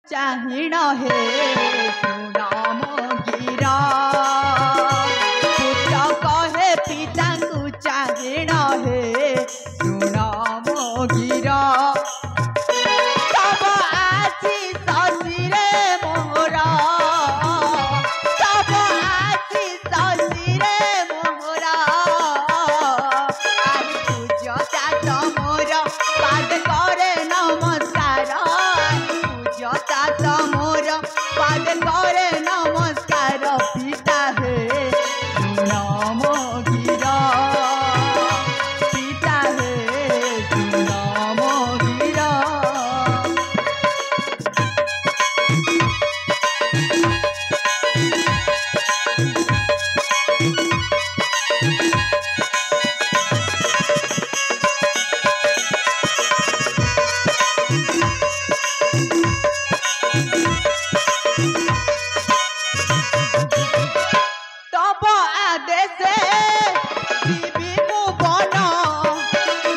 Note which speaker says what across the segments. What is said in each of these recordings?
Speaker 1: चाहिण हे सुनाम गिरा पुत्र कहे पिता को चाहिण हे सुनाम गिरा तब आसी शशिरे मोहरा तब आसी शशिरे मोहरा आज पूजता तमोर पाद करे नमस्कार पूजता तमोर पाद करे नमस्कार पिता हे सुनाम गिरा पिता हे सुनाम गिरा तब आदेशे जीवी भुवन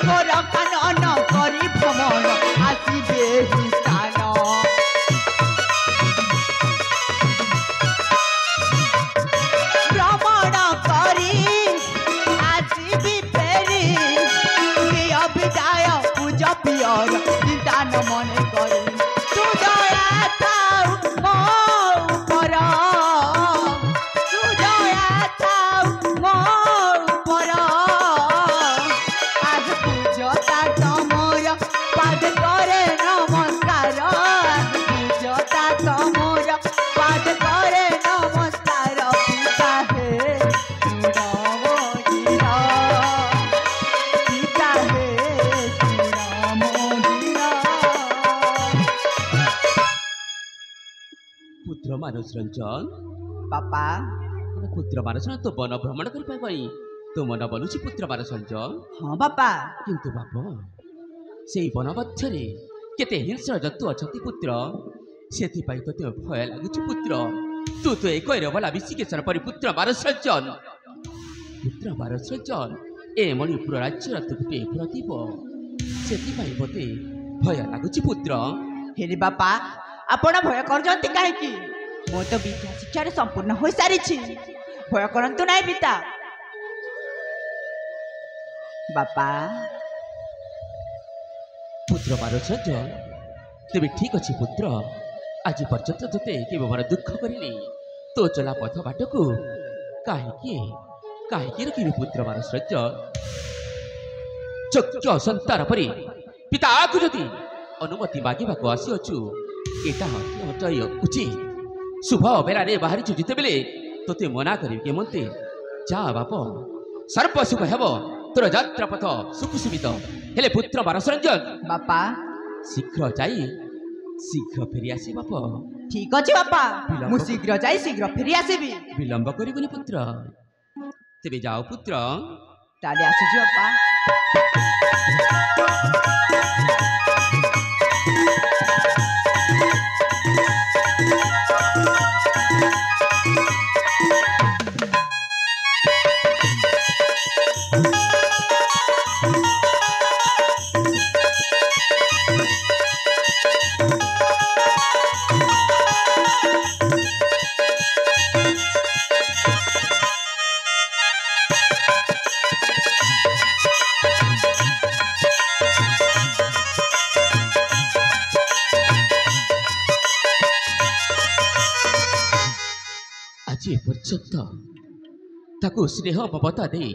Speaker 1: घोर कानन करी भ्रमण आसिबे हि स्थान भ्रमण करी आसिबि फेरी प्रिय विदाय पूज पियर चिंता न मने करी तू दया थाउ मो ऊपर तू दया थाउ मो ऊपर आज पूजता तमोर पाद करे नमस्कार आज पूजता तमोर पाद करे नमस्कार पिता हे सुनाम गिरा पिता हे सुनाम गिरा
Speaker 2: पुत्र मानस रंजन
Speaker 1: बापा
Speaker 2: पुत्र मानस तो वन भ्रमण करने तो मन बोलुची पुत्र मानस रंजन
Speaker 1: हाँ बापा
Speaker 2: किंतु बाप से वन मध्य केते हिंस्र जंतु अच्छा पुत्र से तो भय लगुच पुत्र तू तो एक वाला विशिकेशन परी पुत्र मानस रंजन ए मणिपुर राज्यर तू गोटे प्रतिभ से मते भय लगुच पुत्र
Speaker 1: हेरी बापा आपण भय करजंती काहेकि मो तो विद्या शिक्षा संपूर्ण हो सारी भय करंतु नाई पिता बापा
Speaker 2: पुत्र मानस रंजन तेरे ठीक अच्छे पुत्र आज पर्यंत तोते केवे मन दुख करनी तो चला पथ बाट को कहीं रखी पुत्र मानस रंजन चक्र संतान परी पिता को जदि अनुमति मागिबा को आसी अछु एटा हटय उचित शुभ बेला रे बाहरी जिते बेले तोते मना करी के मते जा बाप सर्प सुख हेबो तोर यात्रा पथ सुकुसुमित हेले पुत्र मानस रंजन
Speaker 1: बापा
Speaker 2: शीघ्र जाई शीघ्र फेरी आसी बाप
Speaker 1: ठीक अछि बापा मु शीघ्र जाई शीघ्र फेरी आसीबी
Speaker 2: विलंब करिबनी पुत्र तेबे जाओ पुत्र
Speaker 1: ताले आसीजी बापा
Speaker 2: आज पर्यंत ताको स्नेह ममता दे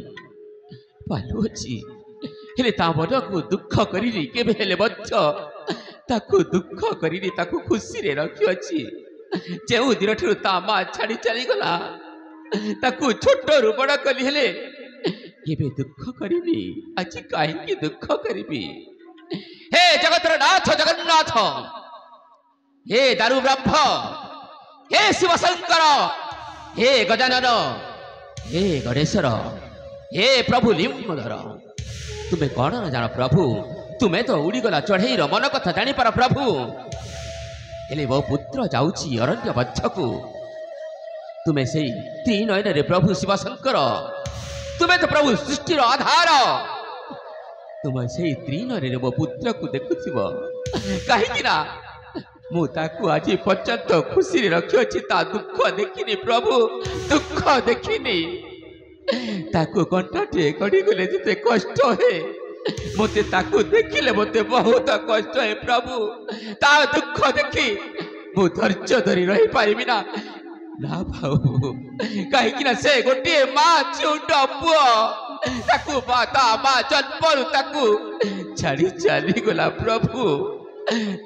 Speaker 2: पालुअछि हेले ता मन को दुख करिनी केबे हेले मध्य ताको दुख करिनी ताको खुशी रे रखिअछि जेउ दिन ठरु ता मा छाड़ी चली गला ताको छोट रु बड़ कली हेले केबे दुख करिनी आज काहे की दुख करिबी हे जगतर नाथ जगन्नाथ हे दारु ब्रह्म हे शिव शंकर हे गजानन हे गणेश्वर हे प्रभु लिंगधर तुम्हें कौन न जान प्रभु तुम्हें तो उड़ीगला चढ़ई मन कथा जानी पार प्रभु हेले मो पुत्र जाऊँगी अरण्य मध्यकू तुम्हें से त्रिनयन रे प्रभु शिव शंकर तुम्हें तो प्रभु सृष्टि आधार तुम्हें से त्रिनयन रे मो पुत्र को देखुव कहीं मु ताकू आज पर्यंत खुशी रखी ता दुख देखिनी प्रभु दुख देखिनी ताकू कंठाटे कड़ी गले जिते कष्ट है मते ताकू देखिले मते बहुत कष्ट है प्रभु ता दुख देखी मु धैर्य धरी रही पारिबी ना ना बाबू कहीं से गोटे माँ छुट पुओ ताकू माता माँ जन्मरु ताकू छाड़ी चली गला प्रभु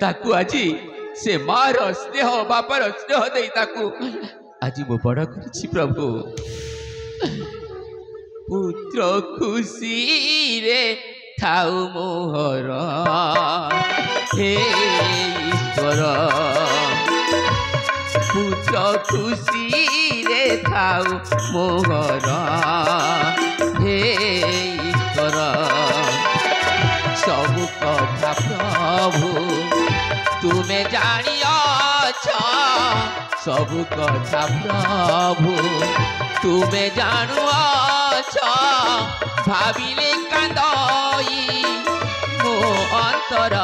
Speaker 2: ताकू आज से मार स्नेह बापार स्नेह दे ताकू आज मु बड़ करी प्रभु पुत्र खुशी रे थाउ मोहर हे ईश्वर पुत्र खुशी रे थाउ मोहर हे ईश्वर सब कथा प्रभु तुमे जानियाछ सब कथा प्रभु तुमे जानुआछ भाविले कांदई मो अंतर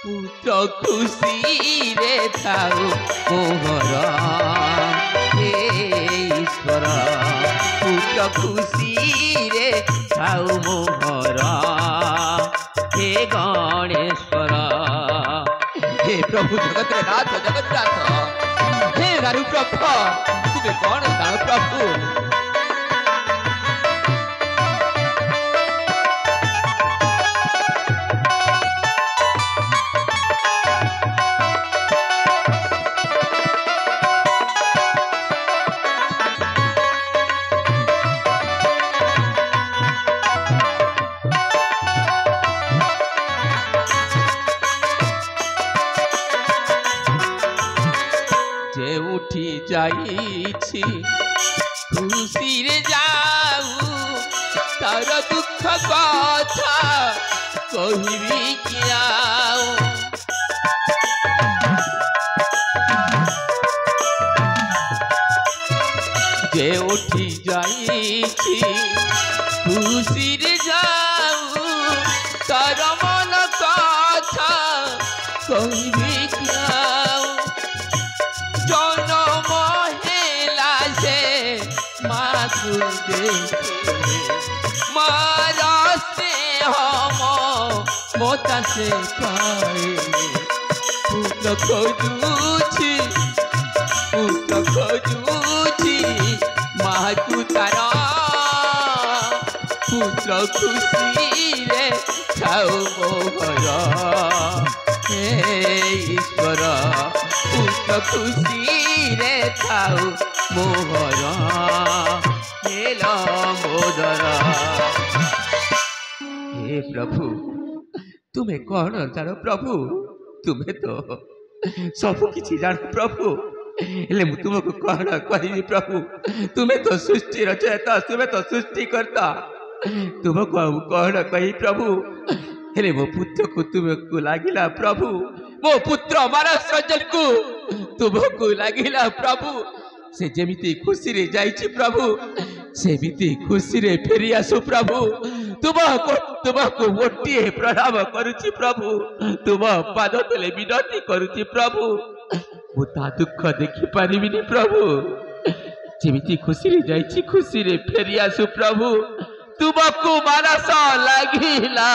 Speaker 2: पुत्र खुशी रे थाउ मोहर हे ईश्वर पुत्र खुशी रे थाउ मोहर हे गणेश्वर हे प्रभु जगत नाथ हे दारु प्रभु तुम्हें कौन दान प्रभु उठी जाइछि खुशी रे जाऊ तार दुख कथा कहबी किया जे उठी जाइछि खुशी रे जाऊ तार मन कथा कहबी किया जनम हेला से मातु मारा स्नेह मोता से पाए पुत्र खोजुछि मातु तारा पुत्र खुशी रे थाउ मोहर हे ईश्वर पुत्र खुशी रे थाउ मोहर हे लंबोदर हे प्रभु तुम्हें कौन जान प्रभु तुम्हें तो सब किसी जान प्रभु हेले मु तुमको कौन कहबी प्रभु तुम्हें तो सृष्टि रचयिता तुम्हें तो सृष्टि करता तुमको कौन कही प्रभु हेले मो पुत्र को तुमको लागिला प्रभु मो पुत्र मानस रंजन को तुमको लागिला प्रभु से जेमिति खुशी रे जाइछि प्रभु सेमिति खुशी रे फेरी आसु प्रभु तुमको गोटे प्रणाम करुछि प्रभु तुम पाद तले विनती करुछि प्रभु मुता दुख देखि पारिबिनी प्रभु जेमिति खुशी रे जाइछि खुशी रे फेरी आसु प्रभु तुमको मानस लागिला।